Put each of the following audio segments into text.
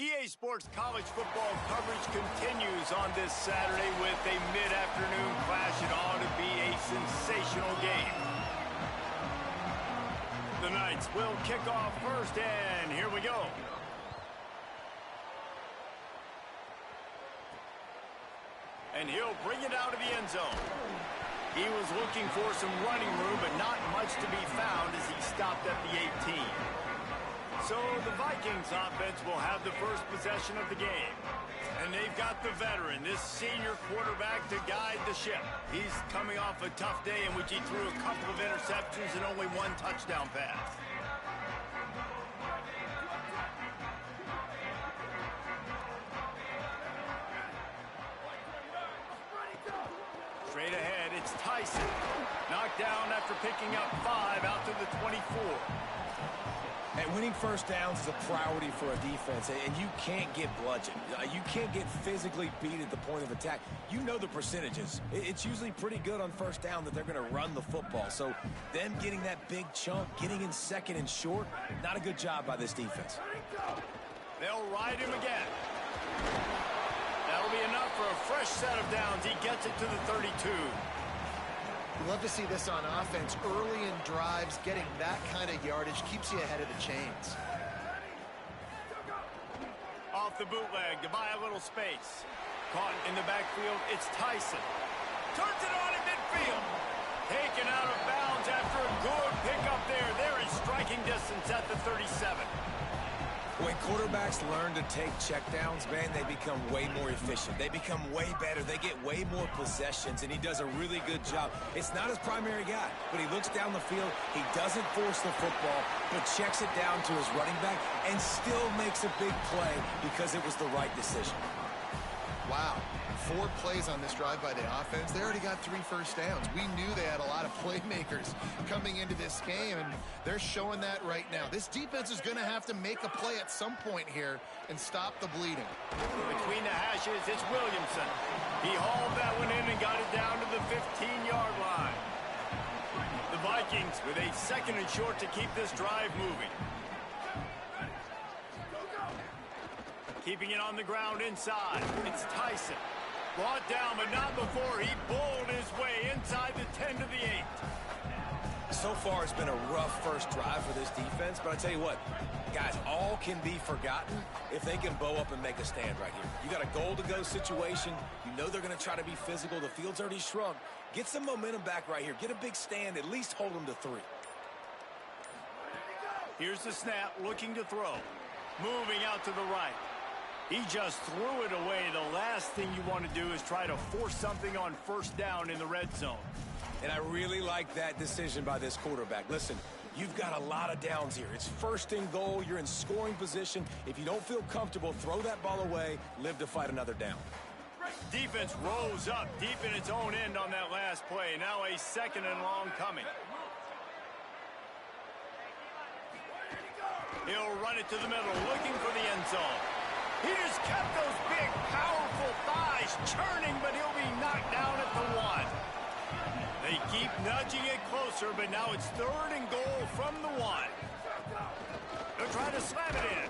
EA Sports college football coverage continues on this Saturday with a mid-afternoon clash. It ought to be a sensational game. The Knights will kick off first, and here we go. And he'll bring it out of the end zone. He was looking for some running room, but not much to be found as he stopped at the 18. So the Vikings offense will have the first possession of the game. And they've got the veteran, this senior quarterback, to guide the ship. He's coming off a tough day in which he threw a couple of interceptions and only one touchdown pass. Straight ahead, it's Tyson. Knocked down after picking up 5 out to the 24. And winning first downs is a priority for a defense, and you can't get bludgeoned. You can't get physically beat at the point of attack. You know the percentages. It's usually pretty good on first down that they're going to run the football. So them getting that big chunk, getting in second and short, not a good job by this defense. They'll ride him again. That'll be enough for a fresh set of downs. He gets it to the 32. We love to see this on offense. Early in drives, getting that kind of yardage keeps you ahead of the chains. Off the bootleg to buy a little space. Caught in the backfield, it's Tyson. Turns it on in midfield. Taken out of bounds after a good pickup there. They're in striking distance at the 37. When quarterbacks learn to take checkdowns, man, they become way more efficient. They become way better. They get way more possessions, and he does a really good job. It's not his primary guy, but he looks down the field. He doesn't force the football, but checks it down to his running back and still makes a big play because it was the right decision. Wow. 4 plays on this drive by the offense. They already got 3 first downs. We knew they had a lot of playmakers coming into this game, and they're showing that right now. This defense is going to have to make a play at some point here and stop the bleeding. Between the hashes, it's Williamson. He hauled that one in and got it down to the 15-yard line. The Vikings with a second and short to keep this drive moving. Keeping it on the ground inside. It's Tyson. Brought down, but not before he bowled his way inside the 10 to the 8. So far, it's been a rough first drive for this defense, but I tell you what, guys, all can be forgotten if they can bow up and make a stand right here. You got a goal-to-go situation. You know they're going to try to be physical. The field's already shrunk. Get some momentum back right here. Get a big stand. At least hold them to 3. Here's the snap, looking to throw. Moving out to the right. He just threw it away. The last thing you want to do is try to force something on first down in the red zone. And I really like that decision by this quarterback. Listen, you've got a lot of downs here. It's first and goal. You're in scoring position. If you don't feel comfortable, throw that ball away. Live to fight another down. Defense rose up deep in its own end on that last play. Now a second and long coming. He'll run it to the middle, looking for the end zone. He just kept those big, powerful thighs churning, but he'll be knocked down at the 1. They keep nudging it closer, but now it's 3rd and goal from the 1. They'll try to slam it in.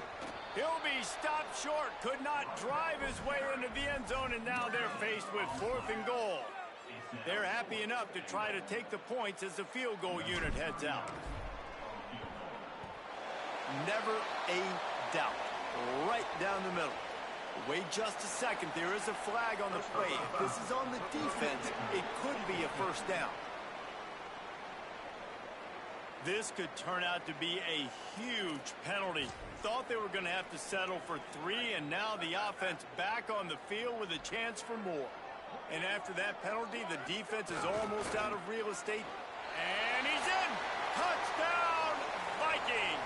He'll be stopped short, could not drive his way into the end zone, and now they're faced with 4th and goal. They're happy enough to try to take the points as the field goal unit heads out. Never a doubt. Right down the middle. Wait just a second. There is a flag on the play. If this is on the defense, it could be a first down. This could turn out to be a huge penalty. Thought they were going to have to settle for 3, and now the offense back on the field with a chance for more. And after that penalty, the defense is almost out of real estate. And he's in! Touchdown, Vikings!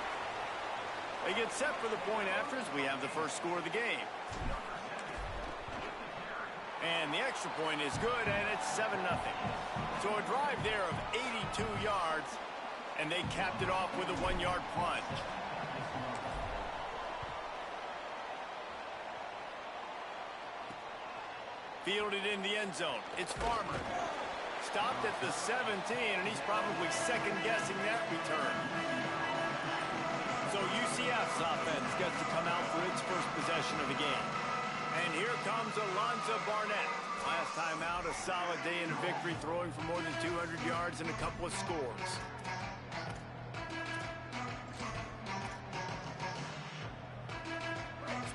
They get set for the point after as we have the first score of the game. And the extra point is good, and it's 7-0. So a drive there of 82 yards, and they capped it off with a 1-yard plunge. Fielded in the end zone. It's Farmer. Stopped at the 17, and he's probably second-guessing that return. So you UCF's offense gets to come out for its first possession of the game. And here comes Alonzo Barnett. Last time out, a solid day in a victory, throwing for more than 200 yards and a couple of scores.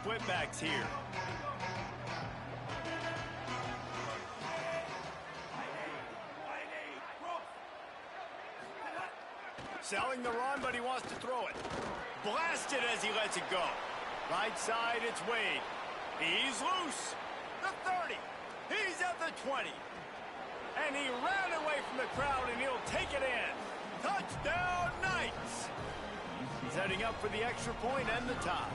Split backs here. Selling the run, but he wants to throw it. Blasted as he lets it go. Right side, it's Wade. He's loose. The 30. He's at the 20. And he ran away from the crowd, and he'll take it in. Touchdown, Knights. He's heading up for the extra point and the tie.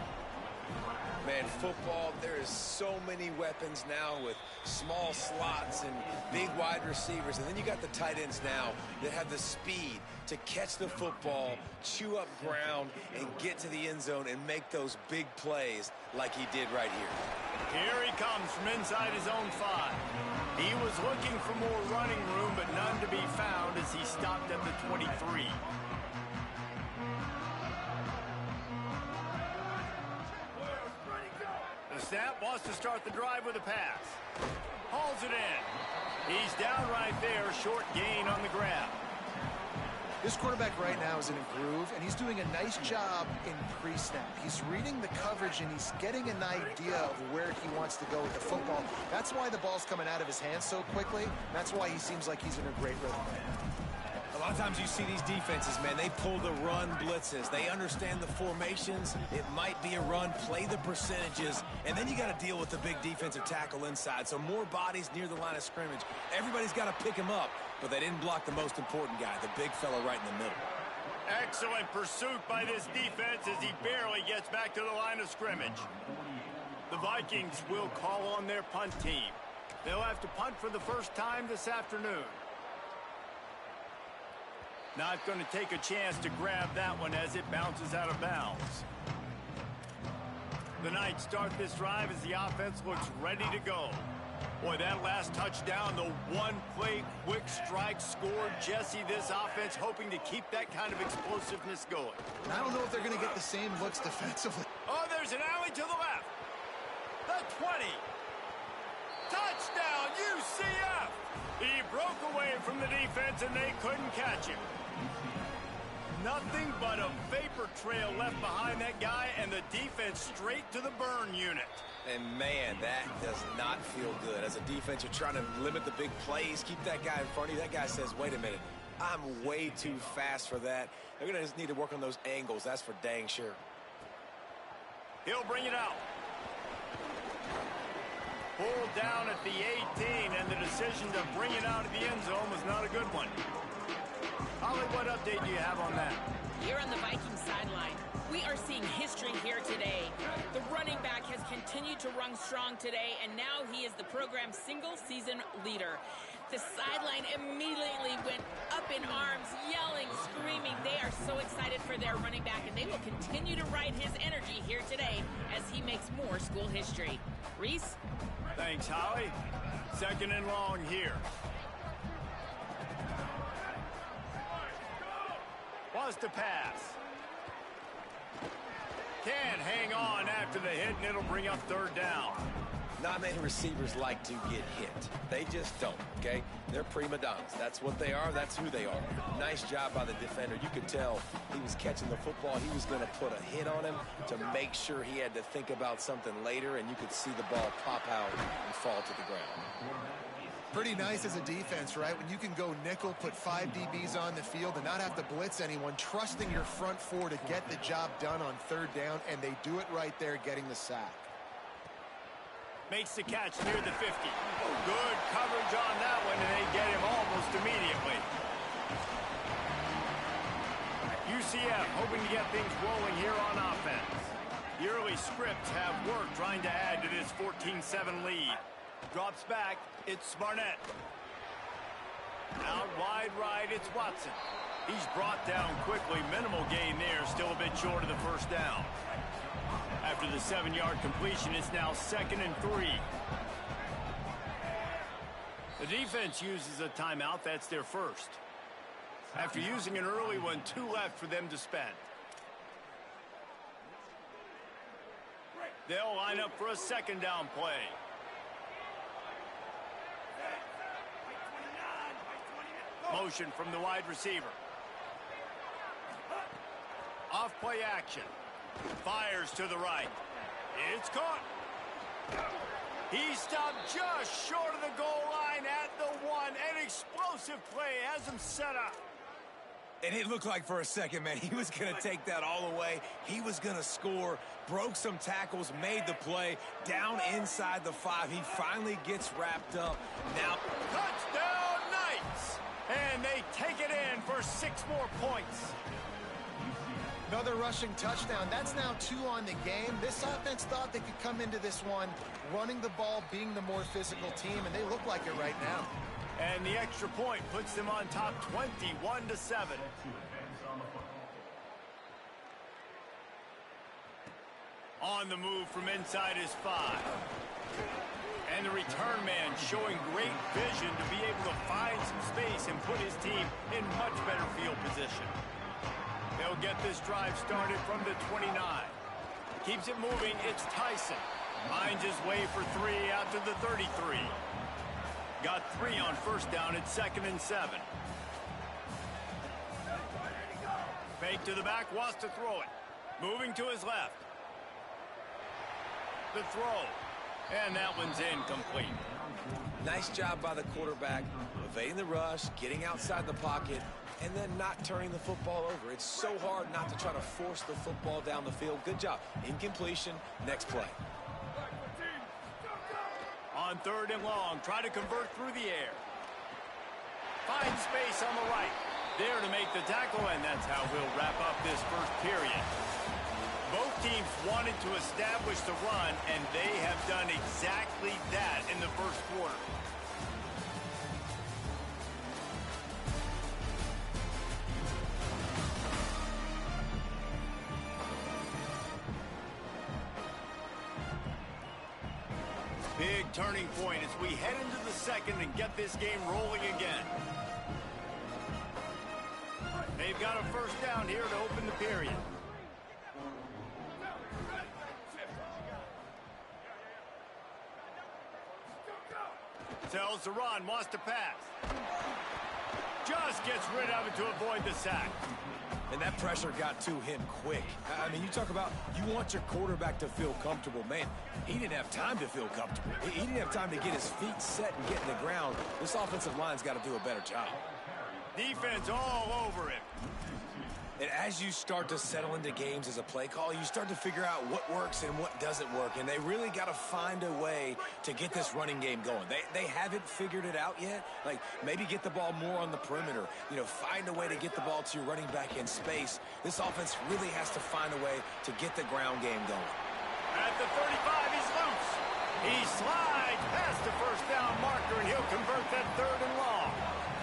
Man, football, there is so many weapons now with small slots and big wide receivers. And then you got the tight ends now that have the speed to catch the football, chew up ground, and get to the end zone and make those big plays like he did right here. Here he comes from inside his own 5. He was looking for more running room, but none to be found as he stopped at the 23. The snap wants to start the drive with a pass. Hauls it in. He's down right there, short gain on the grab. This quarterback right now is in a groove, and he's doing a nice job in pre-snap. He's reading the coverage, and he's getting an idea of where he wants to go with the football. That's why the ball's coming out of his hands so quickly. That's why he seems like he's in a great rhythm right now. A lot of times you see these defenses, man, they pull the run blitzes. They understand the formations. It might be a run, play the percentages, and then you got to deal with the big defensive tackle inside. So more bodies near the line of scrimmage. Everybody's got to pick him up, but they didn't block the most important guy, the big fella right in the middle. Excellent pursuit by this defense as he barely gets back to the line of scrimmage. The Vikings will call on their punt team. They'll have to punt for the first time this afternoon. Not going to take a chance to grab that one as it bounces out of bounds. The Knights start this drive as the offense looks ready to go. Boy, that last touchdown, the one-play quick strike scored. Jesse, this offense hoping to keep that kind of explosiveness going. And I don't know if they're going to get the same looks defensively. Oh, there's an alley to the left. The 20. Touchdown, UCF! He broke away from the defense, and they couldn't catch him. Nothing but a vapor trail left behind that guy, and the defense straight to the burn unit. And, man, that does not feel good. As a defense, you're trying to limit the big plays, keep that guy in front of you. That guy says, wait a minute, I'm way too fast for that. They're going to just need to work on those angles. That's for dang sure. He'll bring it out. Pulled down at the 18, and the decision to bring it out of the end zone was not a good one. Holly, what update do you have on that? Here on the Vikings sideline, we are seeing history here today. The running back has continued to run strong today, and now he is the program's single-season leader. The sideline immediately went up in arms, yelling, screaming. They are so excited for their running back, and they will continue to ride his energy here today as he makes more school history. Reese? Thanks, Holly. Second and long here. Was to pass. Can't hang on after the hit, and it'll bring up third down. Not many receivers like to get hit. They just don't, okay? They're prima donnas. That's what they are. That's who they are. Nice job by the defender. You could tell he was catching the football. He was going to put a hit on him to make sure he had to think about something later, and you could see the ball pop out and fall to the ground. Pretty nice as a defense, right? When you can go nickel, put 5 DBs on the field and not have to blitz anyone, trusting your front 4 to get the job done on third down, and they do it right there, getting the sack. Makes the catch near the 50. Good coverage on that one, and they get him almost immediately. UCF hoping to get things rolling here on offense. The early scripts have worked trying to add to this 14-7 lead. Drops back, it's Barnett. Out wide right, it's Watson. He's brought down quickly, minimal gain there, still a bit short of the first down. After the 7-yard completion, it's now 2nd and 3. The defense uses a timeout, that's their first. After using an early one, 2 left for them to spend. They'll line up for a second down play. Motion from the wide receiver. Off play action. Fires to the right. It's caught. He stopped just short of the goal line at the 1. An explosive play has him set up. And it looked like for a second, man, he was going to take that all away. He was going to score, broke some tackles, made the play, down inside the 5. He finally gets wrapped up. Now, touchdown Knights! And they take it in for 6 more points. Another rushing touchdown. That's now 2 on the game. This offense thought they could come into this one running the ball, being the more physical team, and they look like it right now. And the extra point puts them on top 21-7. On the move from inside his 5. And the return man showing great vision to be able to find some space and put his team in much better field position. They'll get this drive started from the 29. Keeps it moving, it's Tyson. Finds his way for 3 out to the 33. Got 3 on first down at 2nd and 7. Fake to the back, wants to throw it. Moving to his left. The throw. And that one's incomplete. nice job by the quarterback, evading the rush, getting outside the pocket, and then not turning the football over. It's so hard not to try to force the football down the field. Good job. Incompletion. Next play. On 3rd and long, try to convert through the air. Find space on the right. There to make the tackle, and that's how we'll wrap up this first period. Both teams wanted to establish the run, and they have done exactly that in the first quarter. Big turning point as we head into the second and get this game rolling again. They've got a first down here to open the period. Tells the run, wants to pass. Just gets rid of it to avoid the sack. And that pressure got to him quick. I mean, you talk about you want your quarterback to feel comfortable. Man, he didn't have time to feel comfortable. He didn't have time to get his feet set and get in the ground. This offensive line's got to do a better job. Defense all over him. And as you start to settle into games as a play call, you start to figure out what works and what doesn't work. And they really got to find a way to get this running game going. They haven't figured it out yet. Like, maybe get the ball more on the perimeter. You know, find a way to get the ball to your running back in space. This offense really has to find a way to get the ground game going. At the 35, he's loose. He slides past the first down marker, and he'll convert that 3rd and long.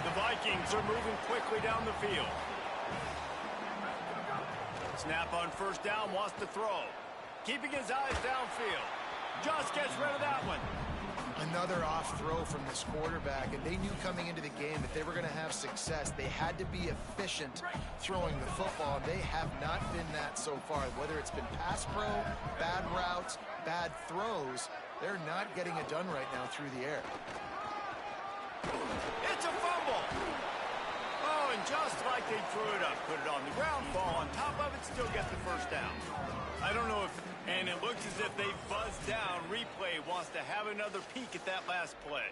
The Vikings are moving quickly down the field. Snap on first down, wants to throw. Keeping his eyes downfield. Just gets rid of that one. Another off throw from this quarterback, and they knew coming into the game that they were going to have success. They had to be efficient throwing the football. They have not been that so far. Whether it's been pass pro, bad routes, bad throws, they're not getting it done right now through the air. It's a fumble. Oh, and just like they threw it up, put it on the ground, fall on top of it, still get the first down. I don't know if, and it looks as if they buzzed down. Replay wants to have another peek at that last play.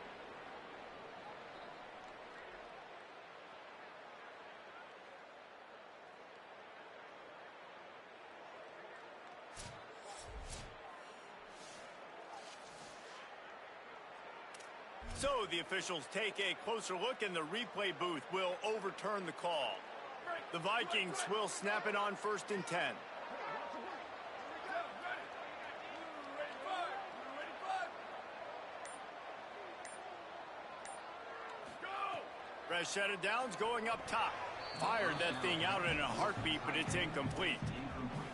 So the officials take a closer look, and the replay booth will overturn the call. The Vikings will snap it on 1st and 10. Fresh set of downs going up top. Fired that thing out in a heartbeat, but it's incomplete.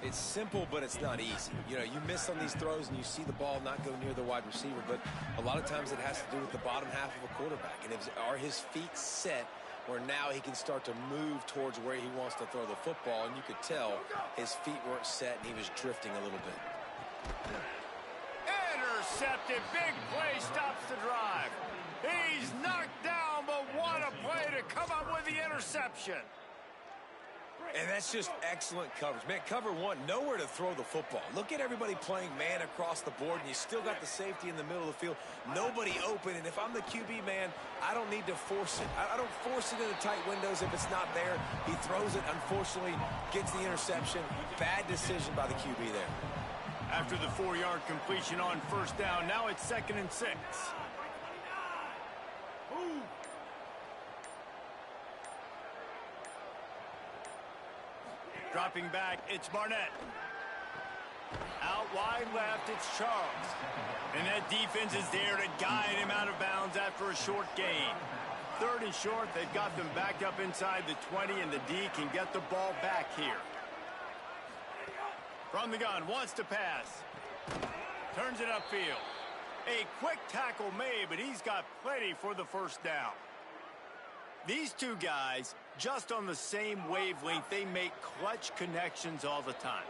It's simple, but it's not easy. You know, you miss on these throws and you see the ball not go near the wide receiver, but a lot of times it has to do with the bottom half of a quarterback. And are his feet set where now he can start to move towards where he wants to throw the football? And you could tell his feet weren't set and he was drifting a little bit. intercepted. Big play stops the drive. He's knocked down, but what a play to come up with the interception. And that's just excellent coverage. Man, cover one, nowhere to throw the football. Look at everybody playing man across the board, and you still got the safety in the middle of the field. Nobody open, and if I'm the QB, man, I don't need to force it. I don't force it into tight windows if it's not there. He throws it, unfortunately, gets the interception. Bad decision by the QB there. After the 4-yard completion on first down, now it's 2nd and 6. Dropping back, it's Barnett. Out wide left, it's Charles. And that defense is there to guide him out of bounds after a short gain. 3rd and short, they've got them back up inside the 20, and the D can get the ball back here. From the gun, wants to pass. Turns it upfield. A quick tackle made, but he's got plenty for the first down. These two guys, just on the same wavelength, they make clutch connections all the time.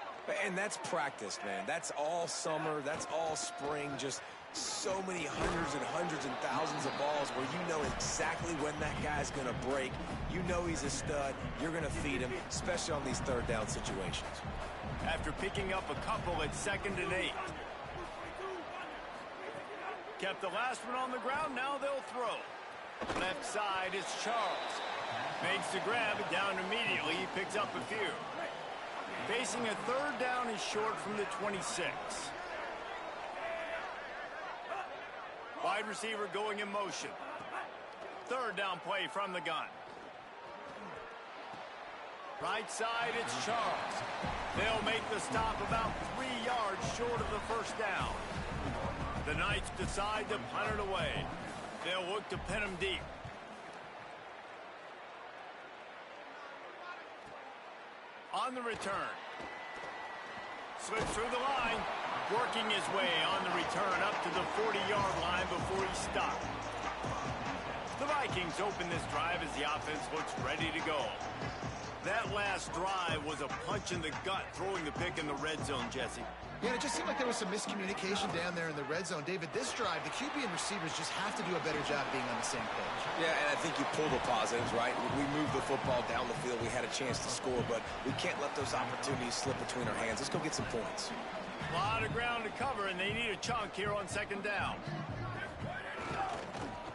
And that's practice, man. That's all summer. That's all spring. Just so many hundreds and thousands of balls where you know exactly when that guy's going to break. You know he's a stud. You're going to feed him, especially on these 3rd down situations. After picking up a couple at 2nd and 8. Kept the last one on the ground. Now they'll throw. Left side is Charles. Makes the grab, down immediately. He picks up a few. Facing a 3rd down is short from the 26. Wide receiver going in motion. 3rd down play from the gun. Right side, it's Charles. They'll make the stop about 3 yards short of the first down. The Knights decide to punt it away. They'll look to pin him deep. On the return. Slips through the line. Working his way on the return up to the 40-yard line before he stopped. The Vikings open this drive as the offense looks ready to go. That last drive was a punch in the gut, throwing the pick in the red zone, Jesse. Yeah, it just seemed like there was some miscommunication down there in the red zone. David, this drive, the QB and receivers just have to do a better job being on the same page. Yeah, and I think you pull the positives, right? We moved the football down the field. We had a chance to score, but we can't let those opportunities slip between our hands. Let's go get some points. A lot of ground to cover, and they need a chunk here on 2nd down.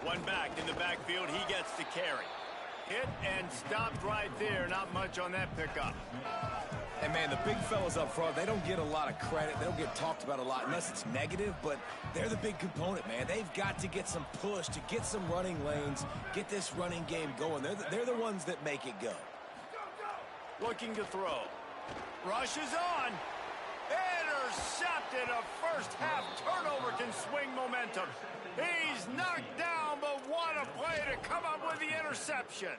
One back in the backfield. He gets the carry. Hit and stopped right there. Not much on that pickup. And, man, the big fellas up front, they don't get a lot of credit. They don't get talked about a lot unless it's negative, but they're the big component, man. They've got to get some push, to get some running lanes, get this running game going. They're the ones that make it go. Looking to throw. Rushes on. Intercepted. A first-half turnover can swing momentum. He's knocked down, but what a play to come up with the interception.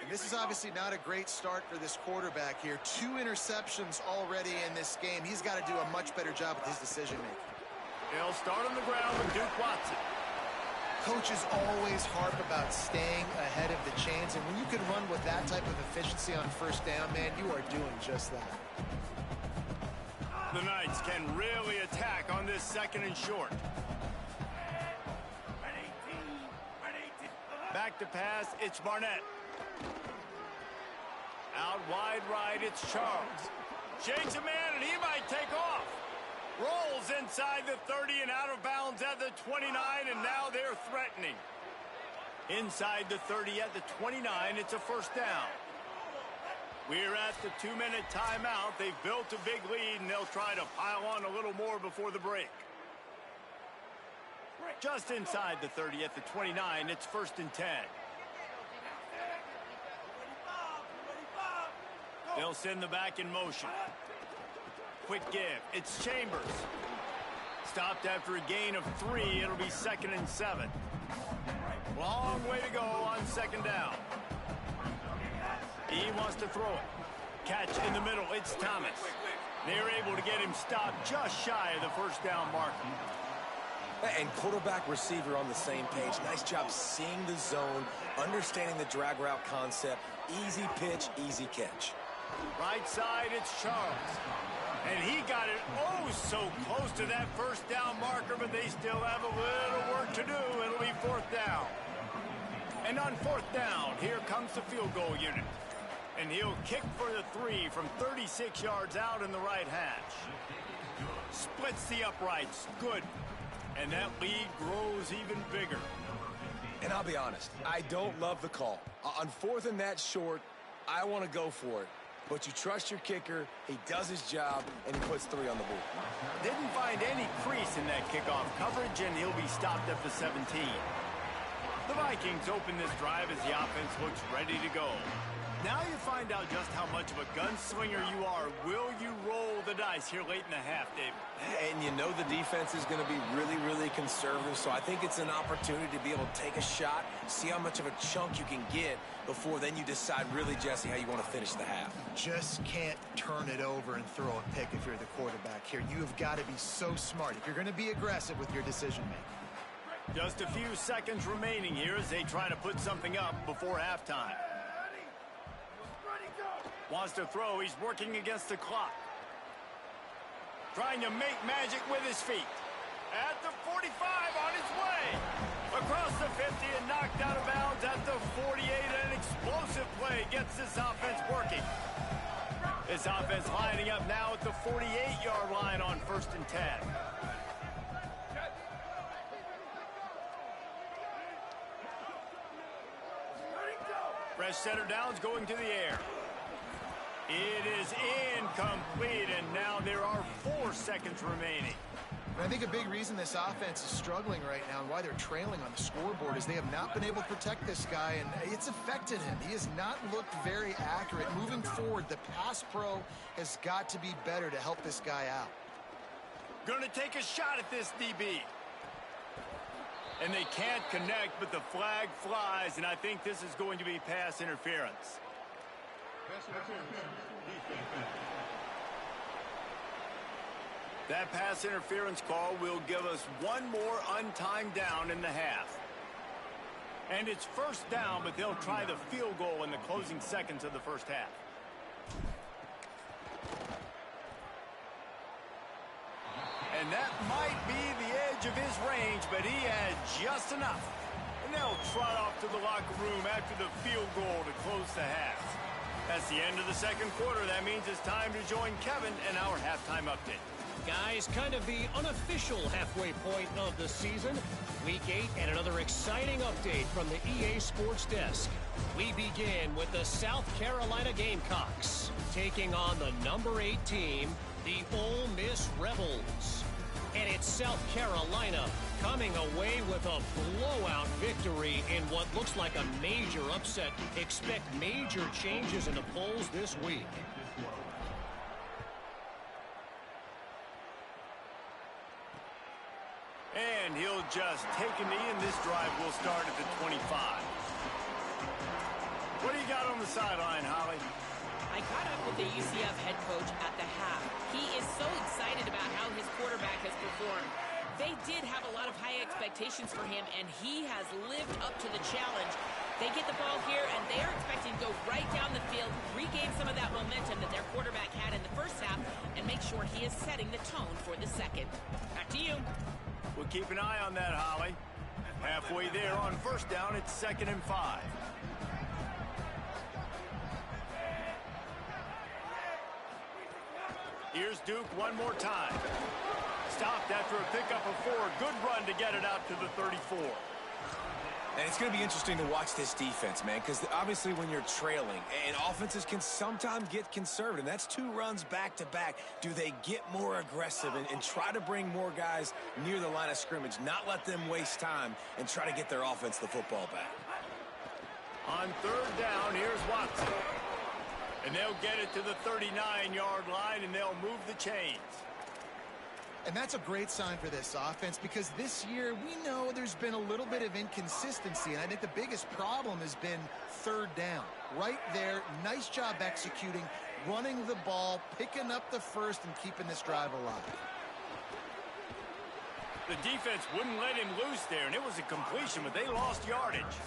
And this is obviously not a great start for this quarterback here. 2 interceptions already in this game. He's got to do a much better job with his decision-making. He'll start on the ground with Duke Watson. Coaches always harp about staying ahead of the chains, and when you can run with that type of efficiency on first down, man, you are doing just that. The Knights can really attack on this 2nd and short. Back to pass, it's Barnett. Out wide right, it's Charles. Shakes a man, and he might take off. Rolls inside the 30 and out of bounds at the 29, and now they're threatening. Inside the 30 at the 29, it's a first down. We're at the 2-minute timeout. They've built a big lead, and they'll try to pile on a little more before the break. Just inside the 30 at the 29, it's 1st and 10. They'll send the back in motion. Quick give. It's Chambers. Stopped after a gain of 3. It'll be 2nd and 7. Long way to go on 2nd down. He wants to throw it. Catch in the middle. It's Thomas. They're able to get him stopped just shy of the first down marker. And quarterback receiver on the same page. Nice job seeing the zone, understanding the drag route concept. Easy pitch, easy catch. Right side, it's Charles. And he got it oh so close to that first down marker, but they still have a little work to do. It'll be fourth down. And on fourth down, here comes the field goal unit. And he'll kick for the 3 from 36 yards out in the right hash. Splits the uprights. Good. And that lead grows even bigger. And I'll be honest, I don't love the call. On fourth and that short, I want to go for it. But you trust your kicker, he does his job, and he puts 3 on the board. Didn't find any crease in that kickoff coverage, and he'll be stopped at the 17. The Vikings open this drive as the offense looks ready to go. Now you find out just how much of a gunslinger you are. Will you roll the dice here late in the half, David? And you know the defense is going to be really, really conservative, so I think it's an opportunity to be able to take a shot, see how much of a chunk you can get before then you decide really, Jesse, how you want to finish the half. Just can't turn it over and throw a pick if you're the quarterback here. You have got to be so smart if you're going to be aggressive with your decision-making. Just a few seconds remaining here as they try to put something up before halftime. Wants to throw. He's working against the clock. Trying to make magic with his feet. At the 45 on his way. Across the 50 and knocked out of bounds at the 48. An explosive play gets this offense working. This offense lining up now at the 48-yard line on 1st and 10. Fresh center downs going to the air. It is incomplete, and now there are 4 seconds remaining. And I think a big reason this offense is struggling right now and why they're trailing on the scoreboard is they have not been able to protect this guy, and it's affected him. He has not looked very accurate. Moving forward, the pass pro has got to be better to help this guy out. Going to take a shot at this DB. And they can't connect, but the flag flies, and I think this is going to be pass interference. That pass interference call will give us one more untimed down in the half. And it's first down, but they'll try the field goal in the closing seconds of the first half. And that might be the edge of his range, but he had just enough. And they'll trot off to the locker room after the field goal to close the half. That's the end of the second quarter. That means it's time to join Kevin and our halftime update. Guys, kind of the unofficial halfway point of the season. Week 8 and another exciting update from the EA Sports Desk. We begin with the South Carolina Gamecocks taking on the number 8 team, the Ole Miss Rebels. And it's South Carolina coming away with a blowout victory in what looks like a major upset. Expect major changes in the polls this week. And he'll just take a knee, and this drive will start at the 25. What do you got on the sideline, Holly? I caught up with the UCF head coach at the half. He is so excited about how his quarterback has performed. They did have a lot of high expectations for him, and he has lived up to the challenge. They get the ball here, and they are expecting to go right down the field, regain some of that momentum that their quarterback had in the first half, and make sure he is setting the tone for the second. Back to you. We'll keep an eye on that, Holly. Halfway there on first down, it's 2nd and 5. Here's Duke one more time. Stopped after a pickup of 4. Good run to get it out to the 34. And it's going to be interesting to watch this defense, man, because obviously when you're trailing, and offenses can sometimes get conservative. That's 2 runs back-to-back. Do they get more aggressive and try to bring more guys near the line of scrimmage, not let them waste time, and try to get their offense the football back? On 3rd down, here's Watson. And they'll get it to the 39-yard line, and they'll move the chains. And that's a great sign for this offense because this year we know there's been a little bit of inconsistency, and I think the biggest problem has been 3rd down. Right there, nice job executing, running the ball, picking up the first, and keeping this drive alive. The defense wouldn't let him loose there, and it was a completion, but they lost yardage.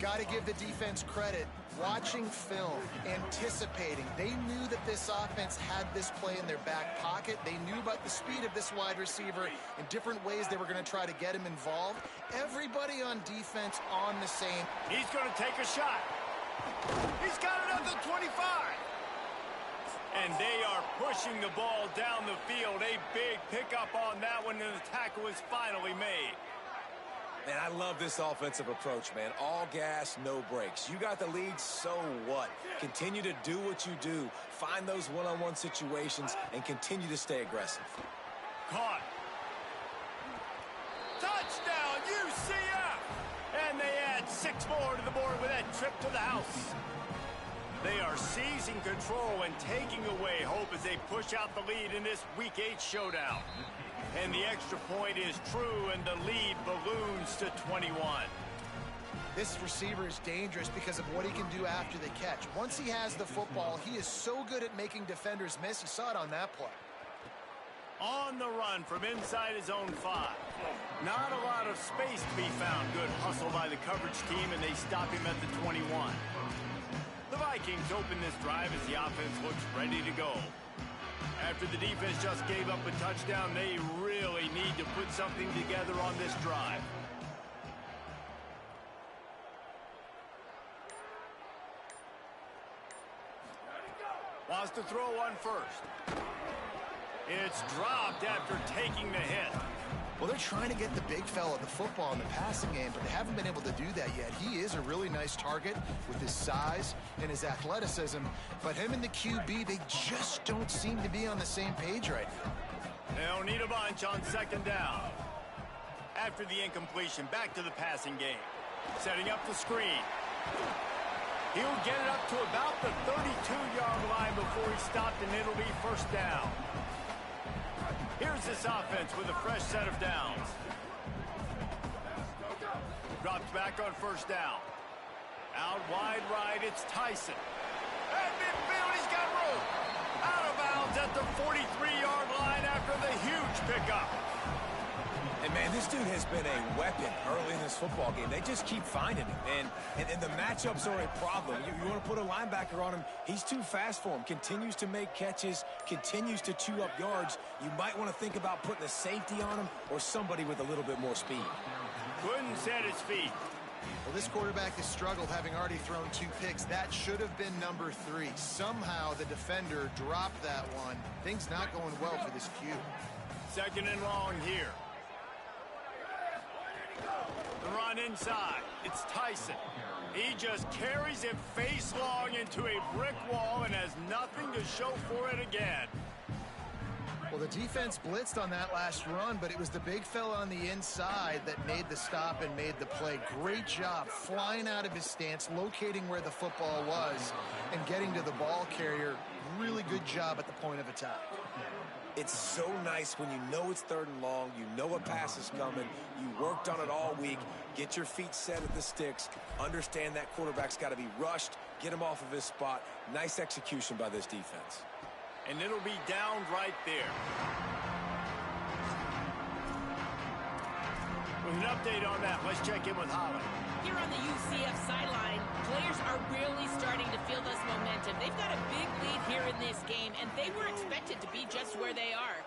got to give the defense credit. Watching film, anticipating. They knew that this offense had this play in their back pocket. They knew about the speed of this wide receiver and different ways they were going to try to get him involved. Everybody on defense on the same. He's going to take a shot. He's got another 25. And they are pushing the ball down the field. A big pickup on that one, and the tackle is finally made. Man, I love this offensive approach, man. All gas, no brakes. You got the lead, so what? Continue to do what you do. Find those one-on-one situations and continue to stay aggressive. Caught. Touchdown, UCF! And they add 6 more to the board with that trip to the house. They are seizing control and taking away hope as they push out the lead in this Week 8 showdown. And the extra point is true, and the lead balloons to 21. This receiver is dangerous because of what he can do after the catch. Once he has the football, he is so good at making defenders miss. You saw it on that play. On the run from inside his own 5. Not a lot of space to be found. Good hustle by the coverage team, and they stop him at the 21. The Vikings open this drive as the offense looks ready to go. After the defense just gave up a touchdown, they really need to put something together on this drive. Wants to throw one first. It's dropped after taking the hit. Well, they're trying to get the big fella the football in the passing game, but they haven't been able to do that yet. He is a really nice target with his size and his athleticism, but him and the QB, they just don't seem to be on the same page right now. They'll need a bunch on 2nd down. After the incompletion, back to the passing game. Setting up the screen. He'll get it up to about the 32-yard line before he stopped, and it'll be 1st down. Here's this offense with a fresh set of downs. Drops back on 1st down. Out wide right, it's Tyson. At midfield, he's got room. Out of bounds at the 43-yard line after the huge pickup. And, man, this dude has been a weapon early in this football game. They just keep finding him. And the matchups are a problem. You want to put a linebacker on him, he's too fast for him. Continues to make catches, continues to chew up yards. You might want to think about putting a safety on him or somebody with a little bit more speed. Couldn't set his feet. Well, this quarterback has struggled, having already thrown 2 picks. That should have been number 3. Somehow the defender dropped that one. Things not going well for this Q. 2nd and long here. The run inside. It's Tyson. He just carries it face long into a brick wall and has nothing to show for it again. Well, the defense blitzed on that last run, but it was the big fella on the inside that made the stop and made the play. Great job flying out of his stance, locating where the football was, and getting to the ball carrier. Really good job at the point of attack. It's so nice when you know it's 3rd and long, you know a pass is coming, you worked on it all week, get your feet set at the sticks, understand that quarterback's got to be rushed, get him off of his spot. Nice execution by this defense. And it'll be down right there. With an update on that, let's check in with Holly. Here on the UCF sideline, players are really starting to feel this momentum. They've got a big lead here in this game, and they were expected to be just where they are.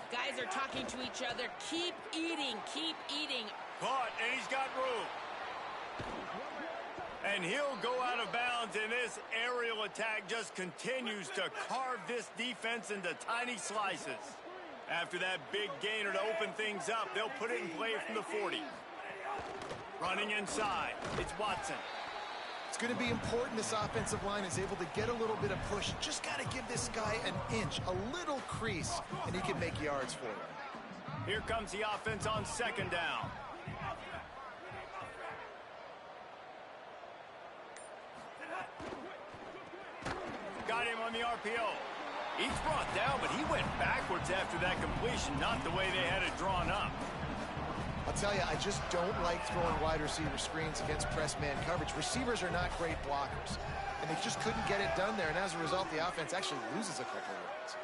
Guys are talking to each other. Keep eating, keep eating. Caught, and he's got room. And he'll go out of bounds, and this aerial attack just continues to carve this defense into tiny slices. After that big gainer to open things up, they'll put it in play from the 40. Running inside, it's Watson. It's going to be important this offensive line is able to get a little bit of push. Just got to give this guy an inch, a little crease, and he can make yards for you. Here comes the offense on 2nd down. Got him on the RPO. He's brought down, but he went backwards after that completion, not the way they had it drawn up. I'll tell you, I just don't like throwing wide receiver screens against press man coverage. Receivers are not great blockers, and they just couldn't get it done there, and as a result, the offense actually loses a couple of yards.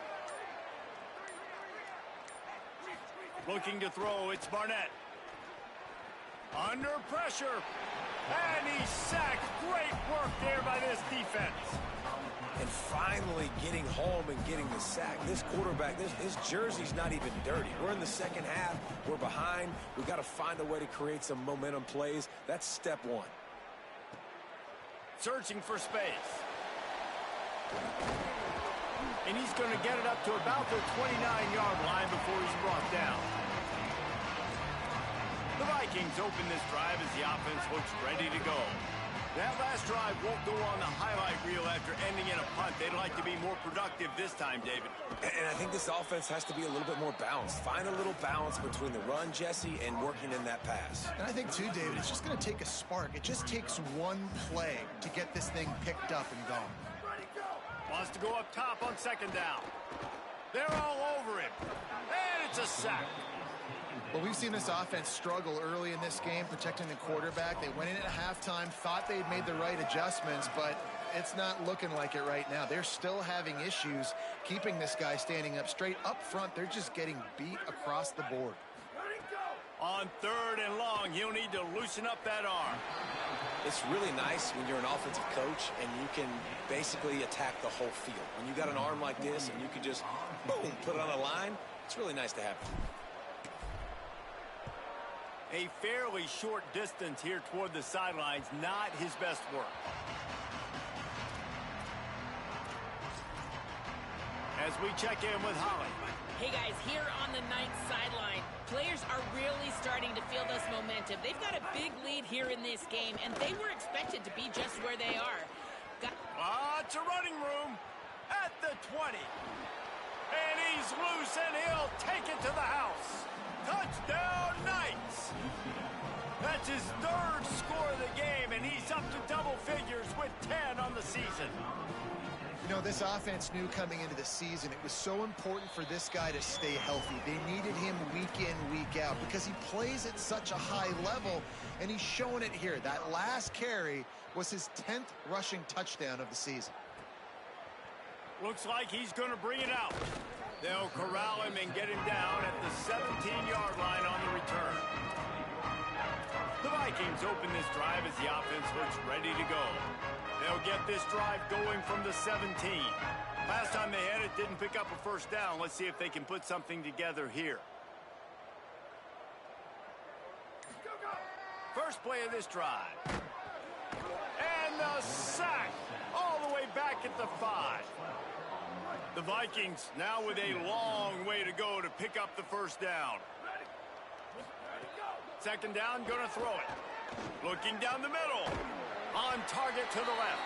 Looking to throw, it's Barnett. Under pressure. And he's sacked. Great work there by this defense. And finally getting home and getting the sack. This quarterback, his jersey's not even dirty. We're in the second half. We're behind. We've got to find a way to create some momentum plays. That's step one. Searching for space. And he's going to get it up to about the 29-yard line before he's brought down. The Vikings open this drive as the offense looks ready to go. That last drive won't go on the highlight reel after ending in a punt. They'd like to be more productive this time, David. And I think this offense has to be a little bit more balanced. Find a little balance between the run, Jesse, and working in that pass. And I think, too, David, it's just going to take a spark. It just takes one play to get this thing picked up and going. Wants to go up top on second down. They're all over him. And it's a sack. Well, we've seen this offense struggle early in this game, protecting the quarterback. They went in at halftime, thought they'd made the right adjustments, but it's not looking like it right now. They're still having issues keeping this guy standing up straight. Up front, they're just getting beat across the board. On third and long, he'll need to loosen up that arm. It's really nice when you're an offensive coach and you can basically attack the whole field. When you got an arm like this and you can just, boom, put it on a line, it's really nice to have. A fairly short distance here toward the sidelines, not his best work. As we check in with Holly. Hey guys, here on the ninth sideline, players are really starting to feel this momentum. They've got a big lead here in this game, and they were expected to be just where they are. It's a running room at the 20. And he's loose, and he'll take it to the house. Touchdown, Knights! That's his third score of the game, and he's up to double figures with 10 on the season. You know, this offense knew coming into the season it was so important for this guy to stay healthy. They needed him week in, week out because he plays at such a high level, and he's showing it here. That last carry was his 10th rushing touchdown of the season. Looks like he's going to bring it out. They'll corral him and get him down at the 17-yard line on the return. The Vikings open this drive as the offense looks ready to go. They'll get this drive going from the 17. Last time they had it, didn't pick up a first down. Let's see if they can put something together here. First play of this drive. And the sack all the way back at the 5. The Vikings now with a long way to go to pick up the first down. Second down, going to throw it. Looking down the middle. On target to the left.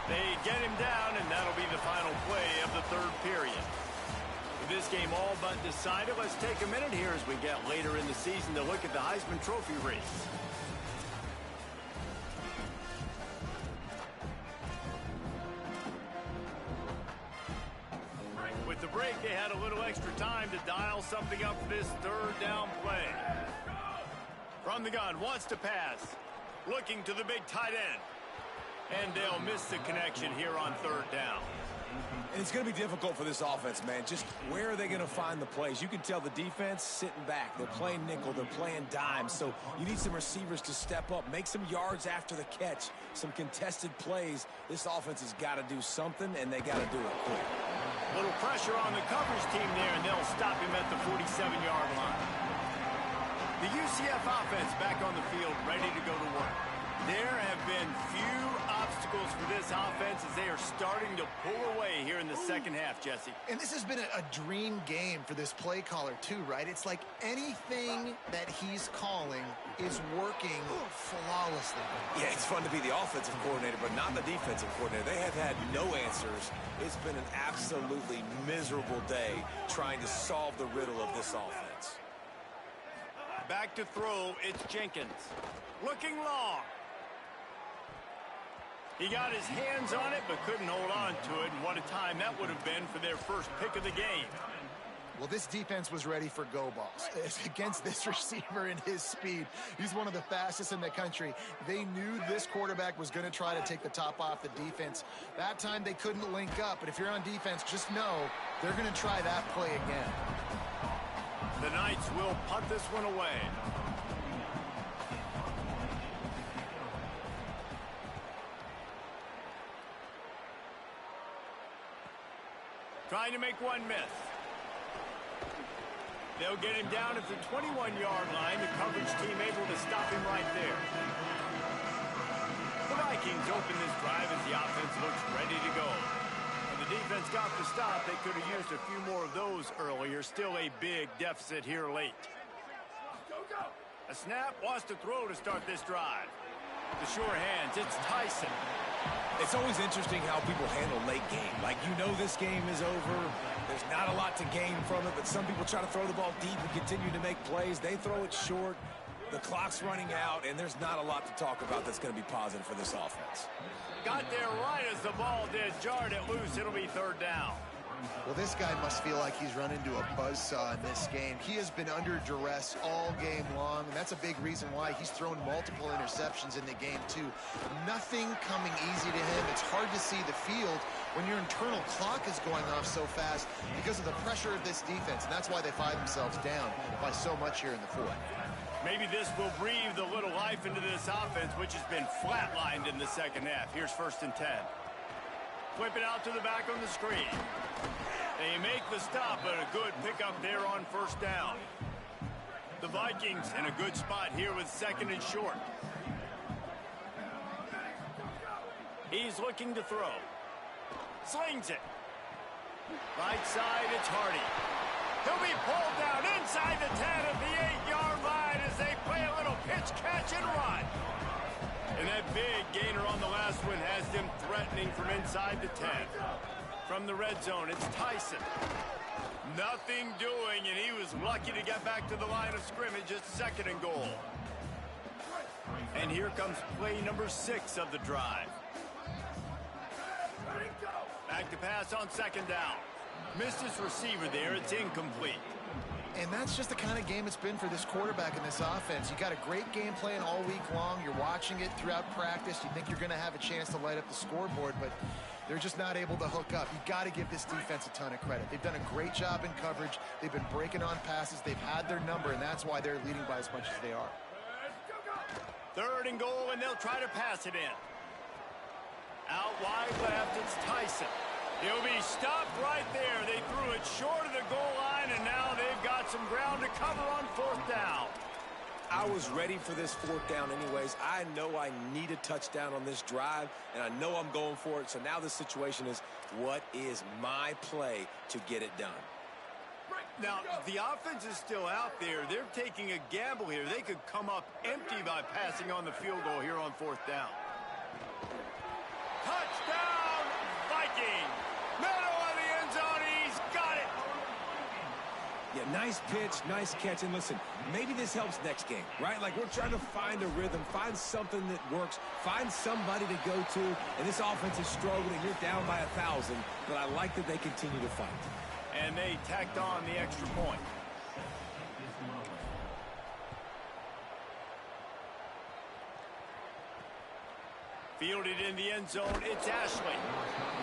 They get him down, and that'll be the final play of the third period. With this game all but decided, let's take a minute here as we get later in the season to look at the Heisman Trophy race. With the break, they had a little extra time to dial something up for this third down play. From the gun, wants to pass. Looking to the big tight end. And they'll miss the connection here on third down. And it's going to be difficult for this offense, man. Just where are they going to find the plays? You can tell the defense sitting back. They're playing nickel. They're playing dime. So you need some receivers to step up, make some yards after the catch, some contested plays. This offense has got to do something, and they got to do it quick. Little pressure on the coverage team there, and they'll stop him at the 47-yard line. The UCF offense back on the field, ready to go to work. There have been few obstacles for this offense as they are starting to pull away here in the second half, Jesse. And this has been a dream game for this play caller, too, right? It's like anything that he's calling is working flawlessly. Yeah, it's fun to be the offensive coordinator, but not the defensive coordinator. They have had no answers. It's been an absolutely miserable day trying to solve the riddle of this offense. Back to throw, it's Jenkins. Looking long. He got his hands on it, but couldn't hold on to it, and what a time that would have been for their first pick of the game. Well, this defense was ready for go balls. Against this receiver and his speed, he's one of the fastest in the country. They knew this quarterback was going to try to take the top off the defense. That time they couldn't link up, but if you're on defense, just know they're going to try that play again. The Knights will punt this one away. Trying to make one miss. They'll get him down at the 21-yard line. The coverage team able to stop him right there. The Vikings open this drive as the offense looks ready to go. When the defense got the stop, they could have used a few more of those earlier. Still a big deficit here late. A snap, wants to throw to start this drive. The sure hands, it's Tyson. It's always interesting how people handle late game. Like, you know this game is over. There's not a lot to gain from it, but some people try to throw the ball deep and continue to make plays. They throw it short. The clock's running out, and there's not a lot to talk about that's going to be positive for this offense. Got there right as the ball did. Jarred it loose. It'll be third down. Well, this guy must feel like he's run into a buzzsaw in this game. He has been under duress all game long, and that's a big reason why he's thrown multiple interceptions in the game, too. Nothing coming easy to him. It's hard to see the field when your internal clock is going off so fast because of the pressure of this defense, and that's why they find themselves down by so much here in the fourth. Maybe this will breathe a little life into this offense, which has been flatlined in the second half. Here's 1st and 10. Flip it out to the back on the screen. They make the stop, but a good pickup there on 1st down. The Vikings in a good spot here with 2nd and short. He's looking to throw. Slings it. Right side, it's Hardy. He'll be pulled down inside the 10 at the 8-yard line as they play a little pitch, catch, and run. And that big gainer on the last one has them threatening from inside the 10. From the red zone, it's Tyson. Nothing doing, and he was lucky to get back to the line of scrimmage at 2nd and goal. And here comes play number 6 of the drive. Back to pass on 2nd down. Missed his receiver there. It's incomplete. And that's just the kind of game it's been for this quarterback in this offense. You got a great game plan all week long. You're watching it throughout practice. You think you're going to have a chance to light up the scoreboard, but they're just not able to hook up. You got to give this defense a ton of credit. They've done a great job in coverage. They've been breaking on passes. They've had their number, and that's why they're leading by as much as they are. 3rd and goal, and they'll try to pass it in. Out wide left, it's Tyson. He'll be stopped right there. They threw it short of the goal line, and now they've got some ground to cover on 4th down. I was ready for this 4th down anyways. I know I need a touchdown on this drive, and I know I'm going for it. So now the situation is, what is my play to get it done? Now, the offense is still out there. They're taking a gamble here. They could come up empty by passing on the field goal here on 4th down. Touchdown, Vikings! Middle of the end zone, he's got it! Yeah, nice pitch, nice catch. And listen, maybe this helps next game, right? Like, we're trying to find a rhythm, find something that works, find somebody to go to. And this offense is struggling. You're down by 1,000, but I like that they continue to fight. And they tacked on the extra point. Fielded in the end zone, it's Ashley.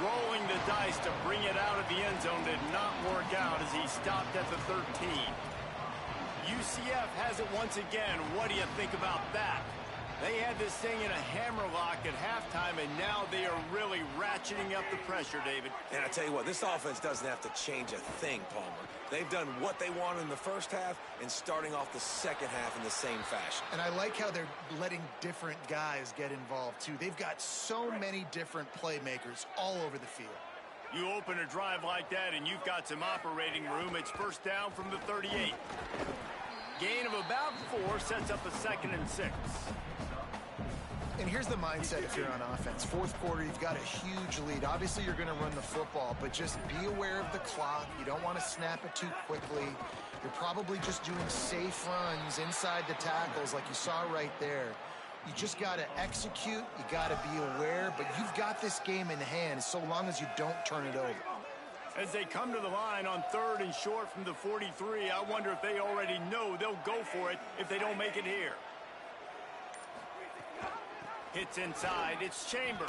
Rolling the dice to bring it out of the end zone did not work out as he stopped at the 13. UCF has it once again. What do you think about that? They had this thing in a hammerlock at halftime, and now they are really ratcheting up the pressure, David. And I tell you what, this offense doesn't have to change a thing, Palmer. They've done what they wanted in the first half and starting off the second half in the same fashion. And I like how they're letting different guys get involved, too. They've got so many different playmakers all over the field. You open a drive like that, and you've got some operating room. It's 1st down from the 38. Gain of about 4 sets up a 2nd and 6. And here's the mindset if you're on offense. 4th quarter, you've got a huge lead. Obviously, you're going to run the football, but just be aware of the clock. You don't want to snap it too quickly. You're probably just doing safe runs inside the tackles like you saw right there. You just got to execute. You got to be aware, but you've got this game in hand so long as you don't turn it over. As they come to the line on 3rd and short from the 43, I wonder if they already know they'll go for it if they don't make it here. Hits inside, it's Chambers.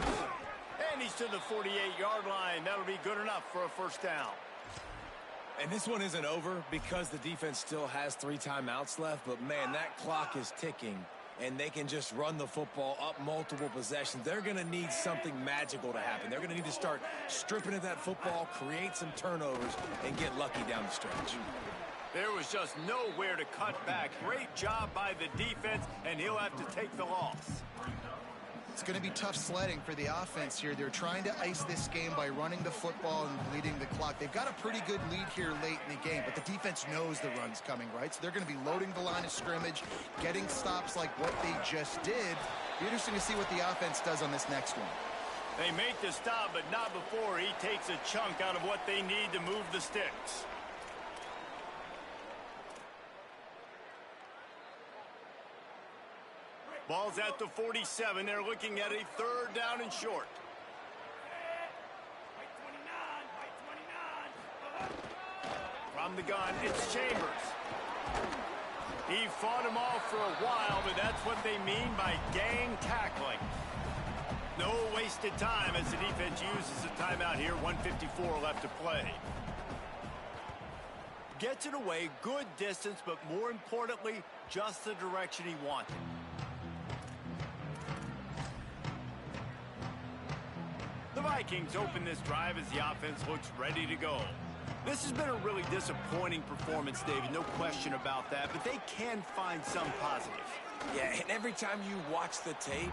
And he's to the 48-yard line. That'll be good enough for a 1st down. And this one isn't over because the defense still has 3 timeouts left, but man, that clock is ticking. and they can just run the football up multiple possessions, they're going to need something magical to happen. They're going to need to start stripping at that football, create some turnovers, and get lucky down the stretch. There was just nowhere to cut back. Great job by the defense, and he'll have to take the loss. It's going to be tough sledding for the offense here. They're trying to ice this game by running the football and bleeding the clock. They've got a pretty good lead here late in the game, but the defense knows the run's coming, right? So they're going to be loading the line of scrimmage, getting stops like what they just did. Be interesting to see what the offense does on this next one. They make the stop, but not before he takes a chunk out of what they need to move the sticks. Ball's at the 47. They're looking at a third down and short. From the gun, it's Chambers. He fought him off for a while, but that's what they mean by gang tackling. No wasted time as the defense uses a timeout here. 1:54 left to play. Gets it away, good distance, but more importantly, just the direction he wanted. The Vikings open this drive as the offense looks ready to go. This has been a really disappointing performance, David, no question about that, but they can find some positive. Yeah, and every time you watch the tape,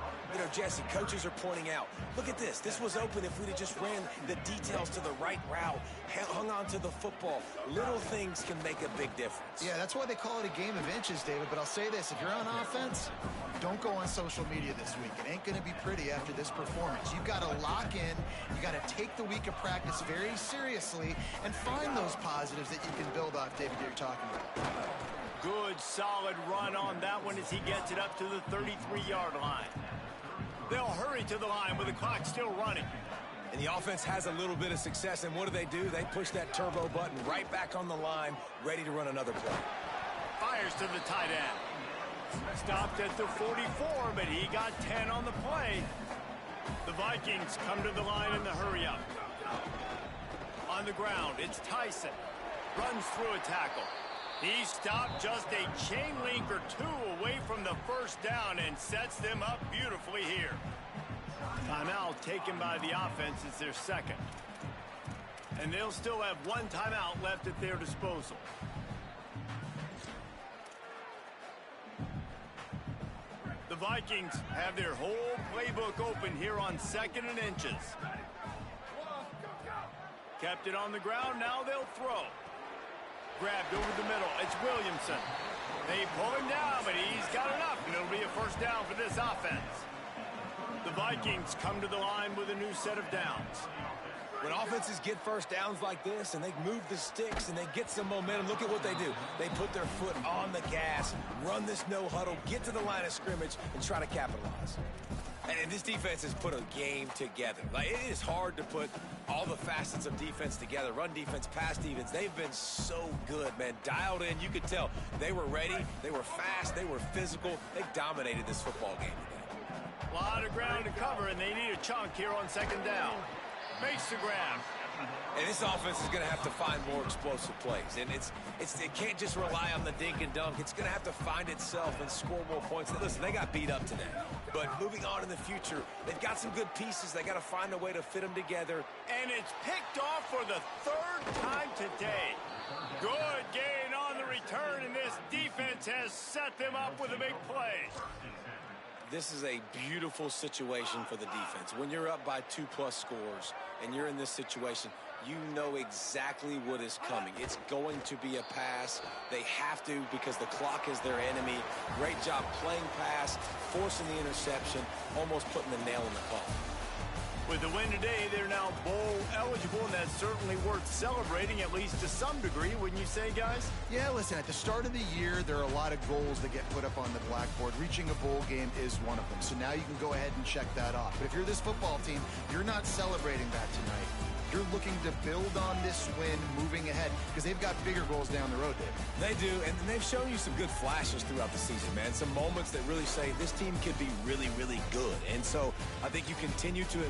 Jesse, coaches are pointing out, look at this. This was open if we'd have just ran the details to the right route, hung on to the football. Little things can make a big difference. Yeah, that's why they call it a game of inches, David. But I'll say this, if you're on offense, don't go on social media this week. It ain't going to be pretty after this performance. You've got to lock in. You got to take the week of practice very seriously and find those positives that you can build off, David, that you're talking about. Good, solid run on that one as he gets it up to the 33-yard line. They'll hurry to the line with the clock still running. And the offense has a little bit of success, and what do? They push that turbo button right back on the line, ready to run another play. Fires to the tight end. Stopped at the 44, but he got 10 on the play. The Vikings come to the line in the hurry-up. On the ground, it's Tyson. Runs through a tackle. He stopped just a chain link or two away from the first down and sets them up beautifully here. Timeout taken by the offense is their second. And they'll still have one timeout left at their disposal. The Vikings have their whole playbook open here on 2nd and inches. Kept it on the ground, now they'll throw. Grabbed over the middle, it's Williamson. They pull him down, but he's got enough, and it'll be a first down for this offense. The Vikings come to the line with a new set of downs. When offenses get first downs like this and they move the sticks and they get some momentum, look at what they do. They put their foot on the gas, run this no huddle, get to the line of scrimmage, and try to capitalize. And this defense has put a game together. Like, it is hard to put all the facets of defense together. Run defense, pass defense. They've been so good, man. Dialed in. You could tell they were ready. They were fast. They were physical. They dominated this football game today. A lot of ground to cover, and they need a chunk here on 2nd down. Makes the grab. And this offense is going to have to find more explosive plays. And it can't just rely on the dink and dunk. It's going to have to find itself and score more points. Listen, they got beat up today. But moving on in the future, they've got some good pieces. They got to find a way to fit them together. And it's picked off for the 3rd time today. Good gain on the return, and this defense has set them up with a big play. This is a beautiful situation for the defense. When you're up by 2+ scores and you're in this situation, you know exactly what is coming. It's going to be a pass. They have to because the clock is their enemy. Great job playing pass, forcing the interception, almost putting the nail in the coffin. With the win today, they're now bowl eligible, and that's certainly worth celebrating, at least to some degree, wouldn't you say, guys? Yeah, listen, at the start of the year, there are a lot of goals that get put up on the blackboard. Reaching a bowl game is one of them. So now you can go ahead and check that off. But if you're this football team, you're not celebrating that tonight. You're looking to build on this win moving ahead because they've got bigger goals down the road, David. They do, and they've shown you some good flashes throughout the season, man. Some moments that really say this team could be really, really good. And so I think you continue to